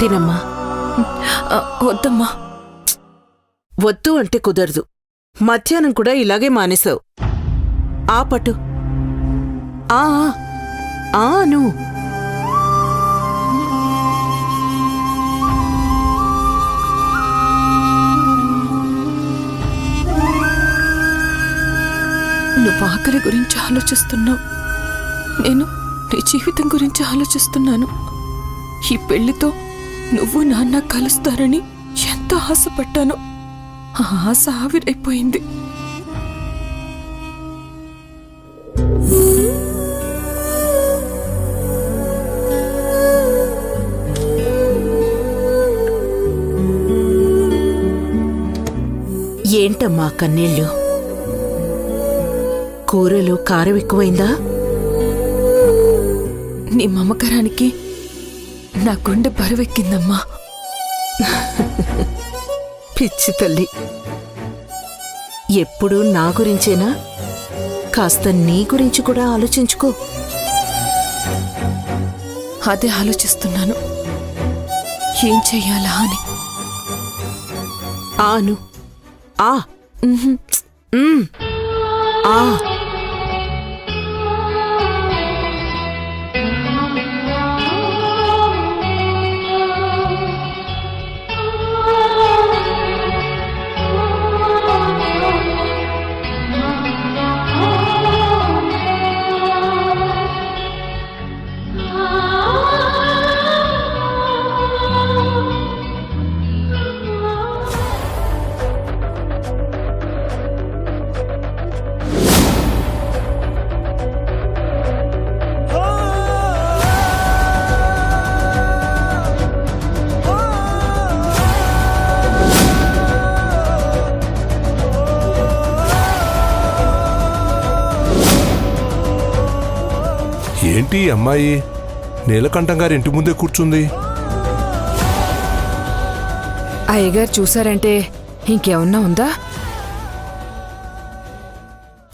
తినమ్మా. వద్దమ్మా. వద్దు అంటే కుదరదు. మధ్యాహ్నం కూడా ఇలాగే మానేశావు. ఆ పట్టు. అను. నువ్వు ఆకలి గురించి ఆలోచిస్తున్నావు, నేను నీ జీవితం గురించి ఆలోచిస్తున్నాను. ఈ పెళ్లితో నువ్వు నాన్న కలుస్తారని ఎంత ఆశపడ్డానో ఆ ఆశ ఆవిరైపోయింది. ఏంటమ్మా కన్నీళ్ళు? కూరలో కారం ఎక్కువైందా? నీ మమకారానికి నా గుండె బరువెక్కిందమ్మా. పిచ్చి తల్లి, ఎప్పుడూ నా గురించేనా? కాస్త నీ గురించి కూడా ఆలోచించుకో. అదే ఆలోచిస్తున్నాను, ఏం చెయ్యాలా అని. ఆను. ఆ ఏంటి అమ్మాయి నీలకంఠం గారి ఇంటి ముందే కూర్చుంది? అయ్యగారు చూసారంటే ఇంకేమన్నా ఉందా?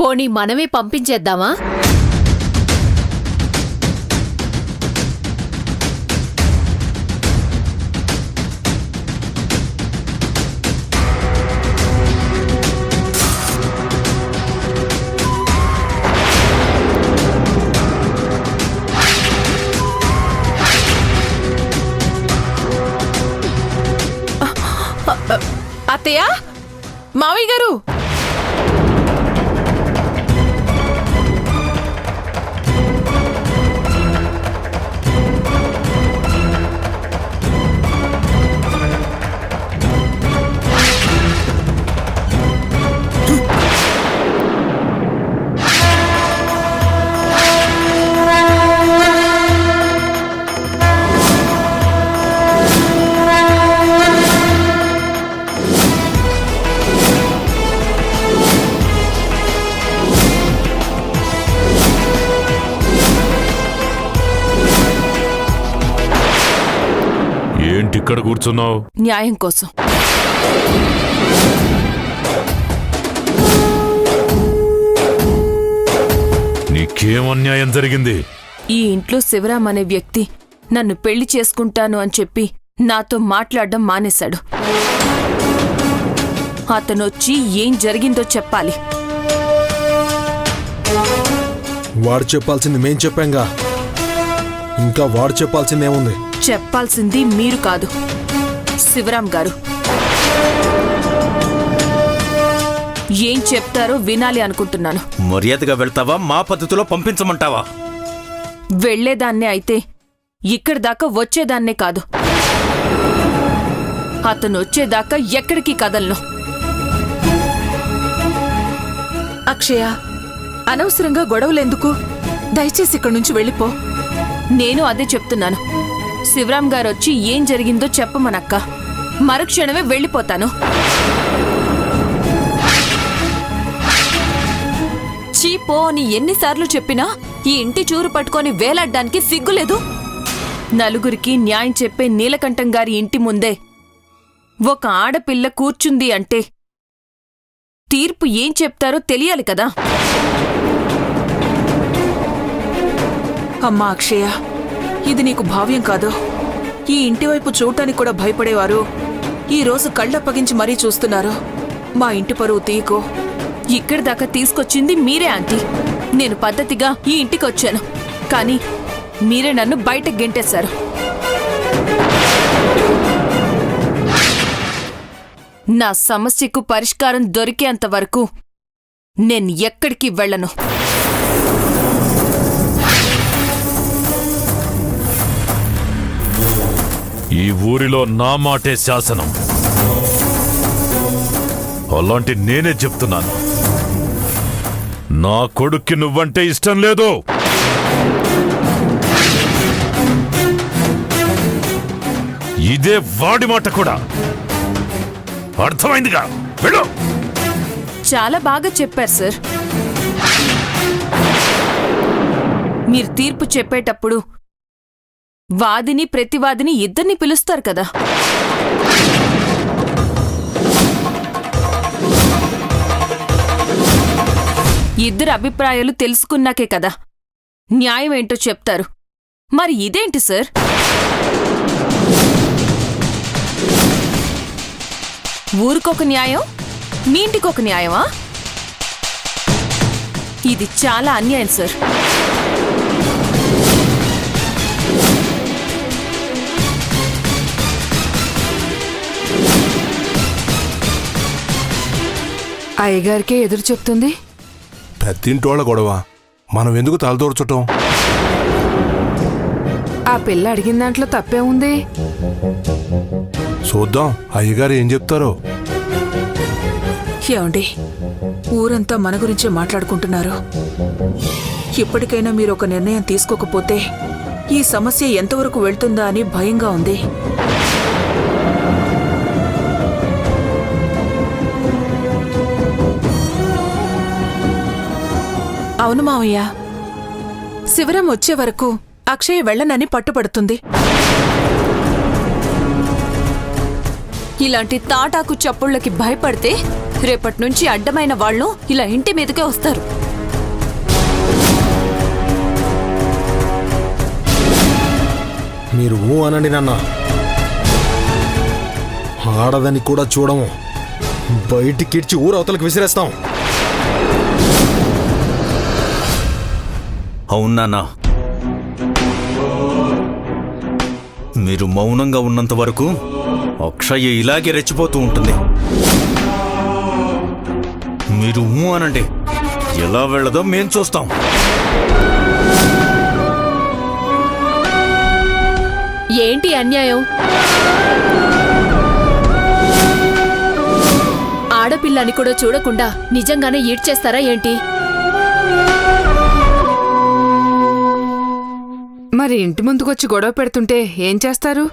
పోనీ మనమే పంపించేద్దామా? అత్తయ్య, మావయ్య గారు, ఇక్కడ కూర్చున్నావు? న్యాయం కోసం. నీకేం అన్యాయం జరిగింది? ఈ ఇంట్లో శివరాం అనే వ్యక్తి నన్ను పెళ్లి చేసుకుంటాను అని చెప్పి నాతో మాట్లాడడం మానేశాడు. అతనొచ్చి ఏం జరిగిందో చెప్పాలి. వాడు చెప్పాల్సింది మేం చెప్పాంగా, ఇంకా వాడు చెప్పాల్సిందేముంది? చెప్పాల్సింది మీరు కాదు, శివరాం గారు. ఏం చెప్తారో వినాలి అనుకుంటున్నాను. మర్యాదగా వెళ్తావా, మా పద్ధతిలో పంపించమంటావా? వెళ్లేదాన్నే అయితే ఇక్కడి దాకా వచ్చేదాన్నే కాదు. అతను వచ్చేదాకా ఎక్కడికి కదలను. అక్షయ, అనవసరంగా గొడవలెందుకు? దయచేసి ఇక్కడి నుంచి వెళ్ళిపో. నేను అదే చెప్తున్నాను. శివరాం గారొచ్చి ఏం జరిగిందో చెప్పమనక్క, మరుక్షణమే వెళ్ళిపోతాను. చీపో అని ఎన్నిసార్లు చెప్పినా ఈ ఇంటి చూరు పట్టుకొని వేలాడ్డానికి సిగ్గులేదు. నలుగురికి న్యాయం చెప్పే నీలకంఠం గారి ఇంటి ముందే ఒక ఆడపిల్ల కూర్చుంది అంటే తీర్పు ఏం చెప్తారో తెలియాలి కదా. అమ్మా అక్షయ, ఇది నీకు భావ్యం కాదు. ఈ ఇంటి వైపు చూడటానికి కూడా భయపడేవారు ఈ రోజు కళ్ళప్పగించి మరీ చూస్తున్నారు. మా ఇంటి పరువు తీకో. ఇక్కడి దాకా తీసుకొచ్చింది మీరే ఆంటీ. నేను పద్ధతిగా ఈ ఇంటికి వచ్చాను, కానీ మీరే నన్ను బయటకు గెంటేశారు. నా సమస్యకు పరిష్కారం దొరికేంత వరకు నేను ఎక్కడికి వెళ్ళను. ఈ ఊరిలో నా మాటే శాసనం. అలాంటి నేనే చెప్తున్నాను, నా కొడుక్కి నువ్వంటే ఇష్టం లేదు. ఇదే వాడి మాట కూడా. అర్థమైందిగా, వెళ్ళు. చాలా బాగా చెప్పారు సార్. మీరు తీర్పు చెప్పేటప్పుడు వాదిని ప్రతివాదిని ఇద్దరిని పిలుస్తారు కదా. ఇద్దరు అభిప్రాయాలు తెలుసుకున్నాకే కదా న్యాయం ఏంటో చెప్తారు. మరి ఇదేంటి సార్? ఊరికొక న్యాయం, మీ ఇంటికొక న్యాయమా? ఇది చాలా అన్యాయం సార్. అయ్యగారికే ఎదురు చెప్తుంది. పెద్దింటోళ్ళ గొడవ మనం ఎందుకు తలదూర్చటం? ఆ పిల్ల అడిగిన దాంట్లో తప్పే ఉంది. చూద్దాం అయ్యగారు ఏం చెప్తారో. ఏమండి, ఊరంతా మన గురించే మాట్లాడుకుంటున్నారు. ఇప్పటికైనా మీరు ఒక నిర్ణయం తీసుకోకపోతే ఈ సమస్య ఎంతవరకు వెళ్తుందా అని భయంగా ఉంది. అవును మావయ్య, శివరం వచ్చే వరకు అక్షయ్ వెళ్ళనని పట్టుపడుతుంది. ఇలాంటి తాటాకు చప్పుళ్ళకి భయపడితే రేపట్నుంచి అడ్డమైన వాళ్ళు ఇలా ఇంటి మీదకే వస్తారు. మీరు ఊ అనండి నాన్న. ఆడదని కూడా చూడము, బయటికిడ్చి ఊరవతలకు విసిరేస్తాం. అవునా? మీరు మౌనంగా ఉన్నంత వరకు అక్షయ్ ఇలాగే రెచ్చిపోతూ ఉంటుంది. మీరు అనండి, ఎలా వెళ్ళదో మేం చూస్తాం. ఏంటి అన్యాయం? ఆడపిల్లని కూడా చూడకుండా నిజంగానే ఈడ్చేస్తారా ఏంటి? మరి ఇంటి ముందుకొచ్చి గొడవ పెడుతుంటే ఏం చేస్తారు?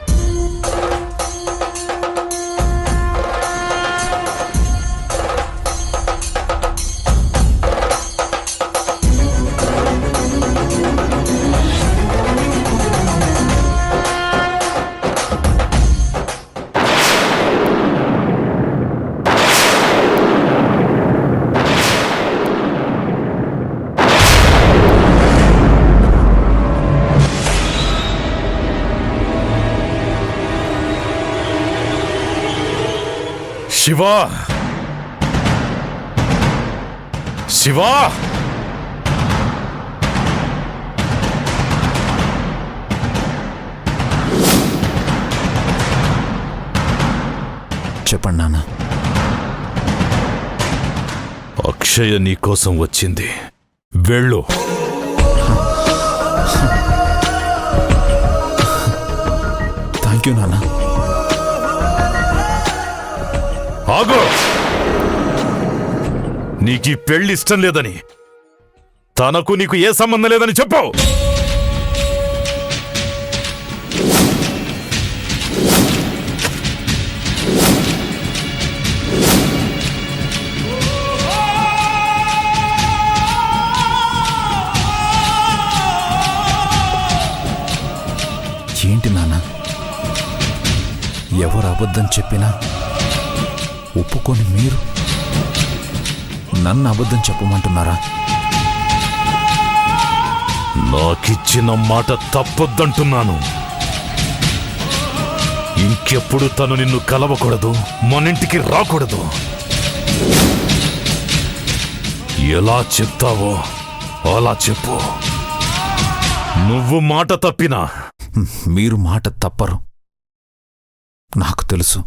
శివా! శివా! చెప్పండి నాన్న. అక్షయ నీకోసం వచ్చింది, వెళ్ళు. థ్యాంక్ యూ నాన్న. ఆగో! నీకీ పెళ్లి ఇష్టం లేదని, తనకు నీకు ఏ సంబంధం లేదని చెప్పు. ఏంటి నాన్న, ఎవరు అబద్ధం చెప్పినా ఒప్పుకొని మీరు నన్ను అబద్ధం చెప్పమంటున్నారా? నాకిచ్చిన మాట తప్పొద్దంటున్నాను. ఇంకెప్పుడు తను నిన్ను కలవకూడదు, మనింటికి రాకూడదు. ఎలా చెప్తావో అలా చెప్పు. నువ్వు మాట తప్పినా మీరు మాట తప్పరు, నాకు తెలుసు.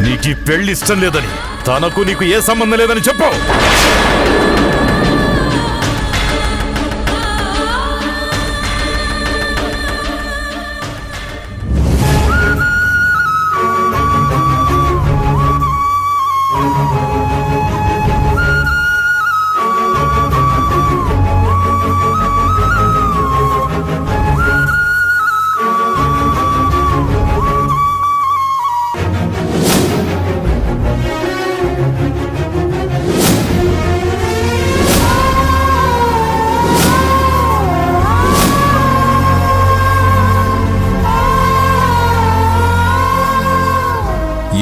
నీకు ఈ పెళ్లి ఇష్టం లేదని, తనకు నీకు ఏ సంబంధం లేదని చెప్పు.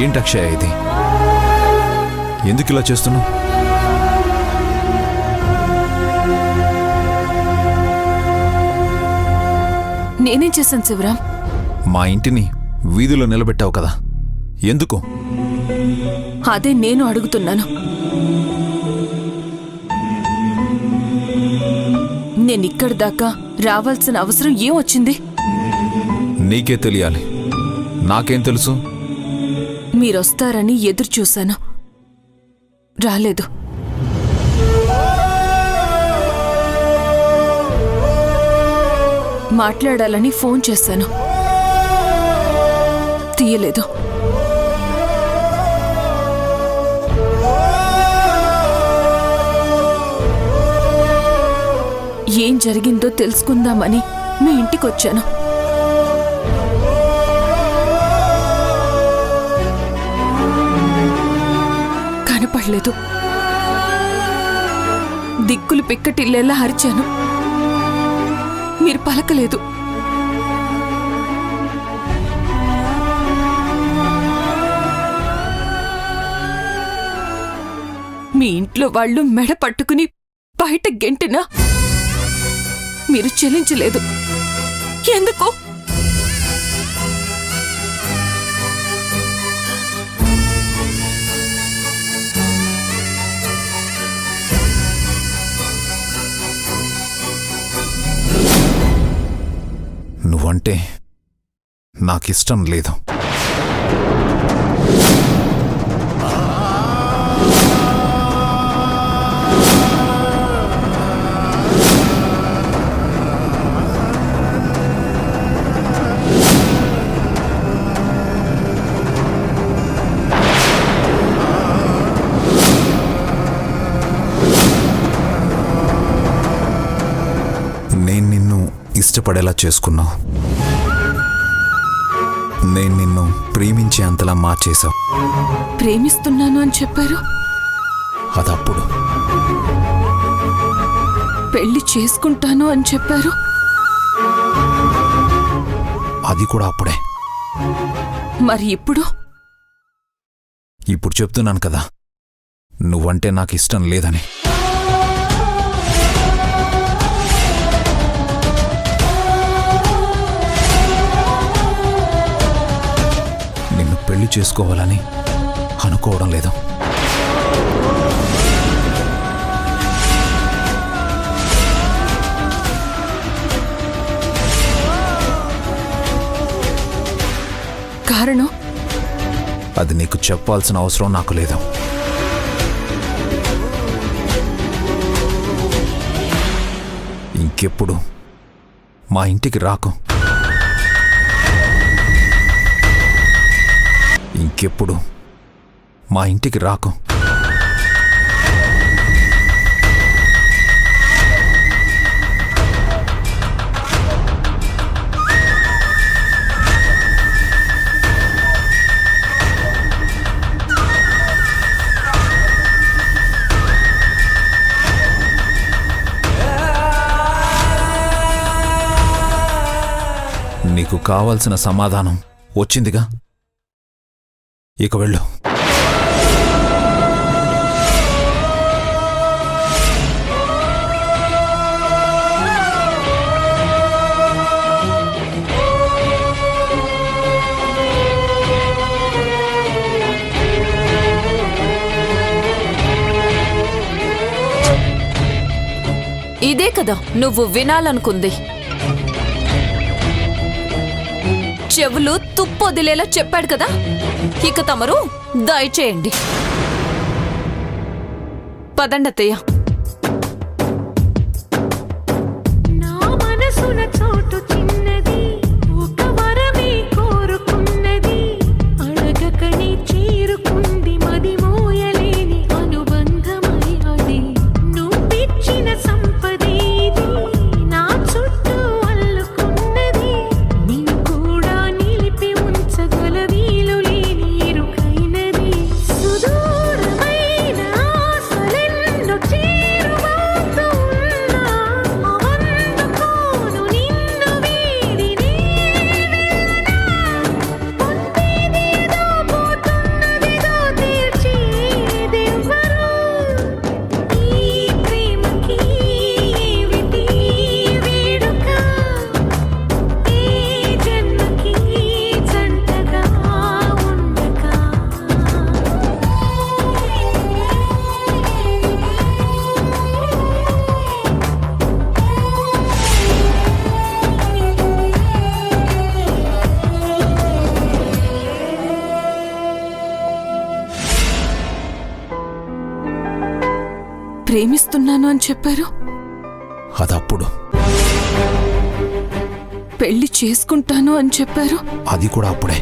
ఏంటి అక్షయ ఇది? ఎందుకు ఇలా చేస్తున్నావు? నేనేం చేశాను శివరాం? మా ఇంటిని వీధిలో నిలబెట్టావు కదా, ఎందుకు? అదే నేను అడుగుతున్నాను. నేనిక్కడి దాకా రావాల్సిన అవసరం ఏం వచ్చింది? నీకే తెలియాలి, నాకేం తెలుసు? మీరొస్తారని ఎదురు చూశాను, రాలేదు. మాట్లాడాలని ఫోన్ చేశాను, తీయలేదు. ఏం జరిగిందో తెలుసుకుందామని మీ ఇంటికొచ్చాను. కనపడలేదు. దిక్కులు పిక్కటిల్లేలా అరిచాను, మీరు పలకలేదు. మీ ఇంట్లో వాళ్ళు మెడ పట్టుకుని బయట గెంటినా మీరు చెల్లించలేదు. ఎందుకు? నువ్వంటే నాకిష్టం లేదు. నేను నిన్ను ఇష్టపడేలా చేసుకున్నావు, నేను నిన్ను ప్రేమించే అంతలా మార్చేశావు. ప్రేమిస్తున్నాను అని చెప్పారు, అదప్పుడు. పెళ్లి చేసుకుంటాను అని చెప్పారు, అది కూడా అప్పుడే. మరి ఇప్పుడు? ఇప్పుడు చెప్తున్నాను కదా, నువ్వంటే నాకు ఇష్టం లేదని. నిన్ను పెళ్లి చేసుకోవాలని అనుకోవడం లేదు. కారణం? అది నీకు చెప్పాల్సిన అవసరం నాకు లేదు. ఇంకెప్పుడు మా ఇంటికి రాకు. ఇంకెప్పుడు మా ఇంటికి రాకు. నీకు కావలసిన సమాధానం వచ్చిందిగా, ఇక వెళ్ళు. ఇదే కదా నువ్వు వినాలనుకుంది. చెవులు తుప్పొదిలేలా చెప్పాడు కదా, ఇక తమరు దయచేయండి. పదండత్తయ్య. నా మనసున చోటు చిన్నది, ఒక వరమే కోరుకున్నది, అడగకనే చేరుకుంది మది మోయలేని అనుబంధమై అది. నువ్విచ్చిన సంపదేది నా చుట్టూ అల్లుకున్నది, నిన్ను కూడా నిలిపి ఉంచగల వీలు లేని ఇరుకైనది. సుదూరమైన ఆశలెన్నో చేరువవుతూ ఉన్నా, అవందుకోను నిన్ను వీడి నేనెళ్ళనా. పొందేదేదో పోతున్నదిదో తీర్చేదెవ్వరు. ఈ ప్రేమకి ఏమిటి వేడుక, ఏ జన్మకి జంటగా ఉండక. ప్రేమిస్తున్నాను అని చెప్పారు, అదప్పుడు, పెళ్లి చేసుకుంటాను అని చెప్పారు. అది కూడా అప్పుడే.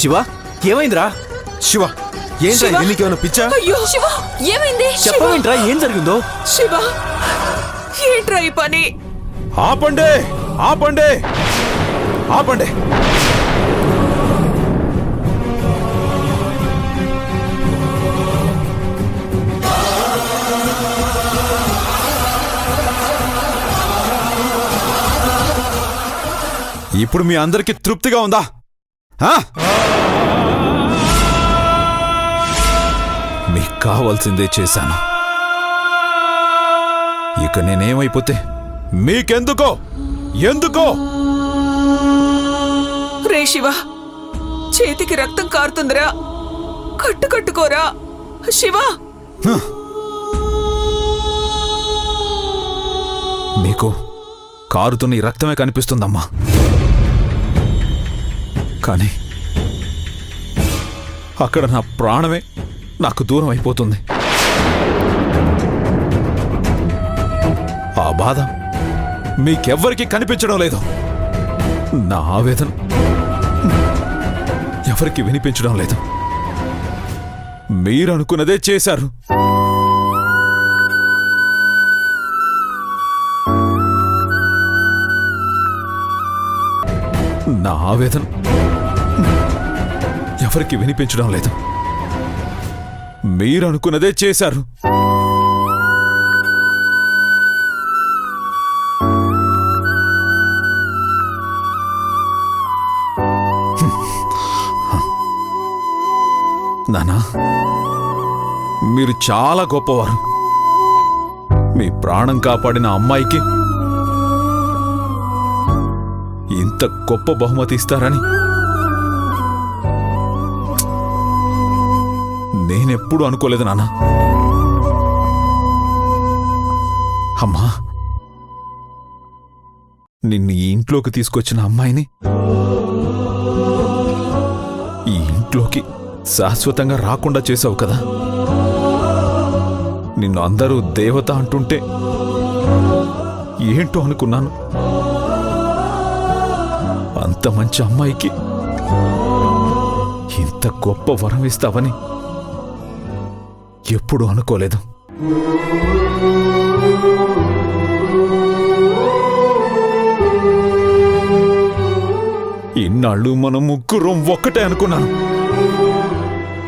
శివ, ఏమైందిరా? శివ, ఏంట్రా ఇది? నీకేమైనా పిచ్చా? అయ్యో శివ, ఏమైంది? చెప్పవేంట్రా ఏం జరిగిందో? శివ, ఏంట్రా ఈ పని? ఆపండి, ఆపండి, ఆపండి. ఇప్పుడు మీ అందరికీ తృప్తిగా ఉందా? మీకు కావాల్సిందే చేశాను. ఇక నేనేమైపోతే మీకెందుకో? ఎందుకో? రే శివ, చేతికి రక్తం కారుతుందిరా, కట్టుకోరా శివ. మీకు కారుతున్న ఈ రక్తమే కనిపిస్తుందమ్మా, కానీ అక్కడ నా ప్రాణమే నాకు దూరం అయిపోతుంది. ఆ బాధ మీకెవ్వరికీ కనిపించడం లేదు. నా ఆవేదన ఎవరికి వినిపించడం లేదు. మీరు అనుకున్నదే చేశారు. నా ఆవేదన ఎవరికి వినిపించడం లేదు. మీరు అనుకున్నదే చేశారు. నానా, మీరు చాలా గొప్పవారు. మీ ప్రాణం కాపాడిన అమ్మాయికి ఇంత గొప్ప బహుమతి ఇస్తారని నేనెప్పుడు అనుకోలేదు నాన్న. అమ్మా, నిన్ను ఈ ఇంట్లోకి తీసుకొచ్చిన అమ్మాయిని ఈ ఇంట్లోకి శాశ్వతంగా రాకుండా చేశావు కదా. నిన్ను అందరూ దేవత అంటుంటే ఏంటో అనుకున్నాను. అంత మంచి అమ్మాయికి ఇంత గొప్ప వరం ఇస్తావని ఎప్పుడూ అనుకోలేదు. ఇన్నాళ్ళు మనం ముగ్గురం ఒక్కటే అనుకున్నాను.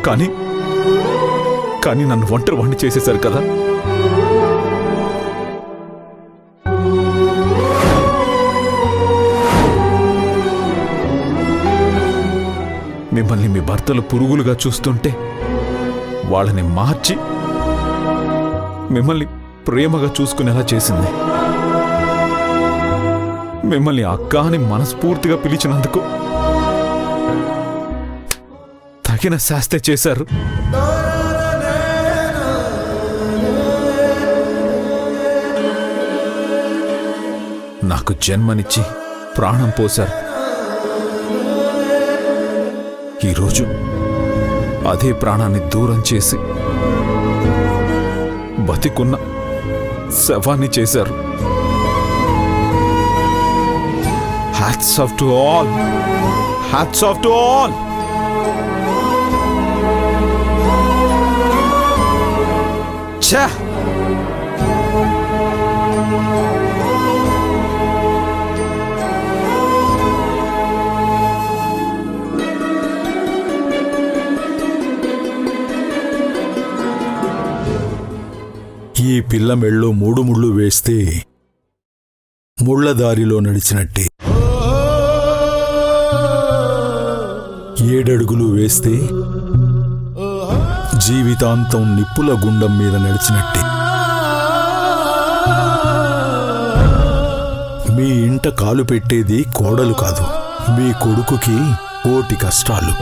కానీ నన్ను ఒంటరి వాణ్ణి చేసేశారు కదా. మిమ్మల్ని మీ భర్తలు పురుగులుగా చూస్తుంటే వాళ్ళని మార్చి మిమ్మల్ని ప్రేమగా చూసుకునేలా చేసింది. మిమ్మల్ని అక్క అని మనస్ఫూర్తిగా పిలిచినందుకు తగిన శాస్త్ర చేశారు. నాకు జన్మనిచ్చి ప్రాణం పోశారు. ఈరోజు అదే ప్రాణాన్ని దూరం చేసి బతికున్న శవాన్ని చేశారు. Hats off to all, hats off to all. ఛా! ఈ పిల్ల మెళ్ళో 3 ముళ్ళు వేస్తే ముళ్ళదారిలో నడిచినట్టే, 7 అడుగులు వేస్తే జీవితాంతం నిప్పుల గుండం మీద నడిచినట్టే. మీ ఇంట కాలు పెట్టేది కోడలు కాదు, మీ కొడుకుకి కోటి కష్టాలు.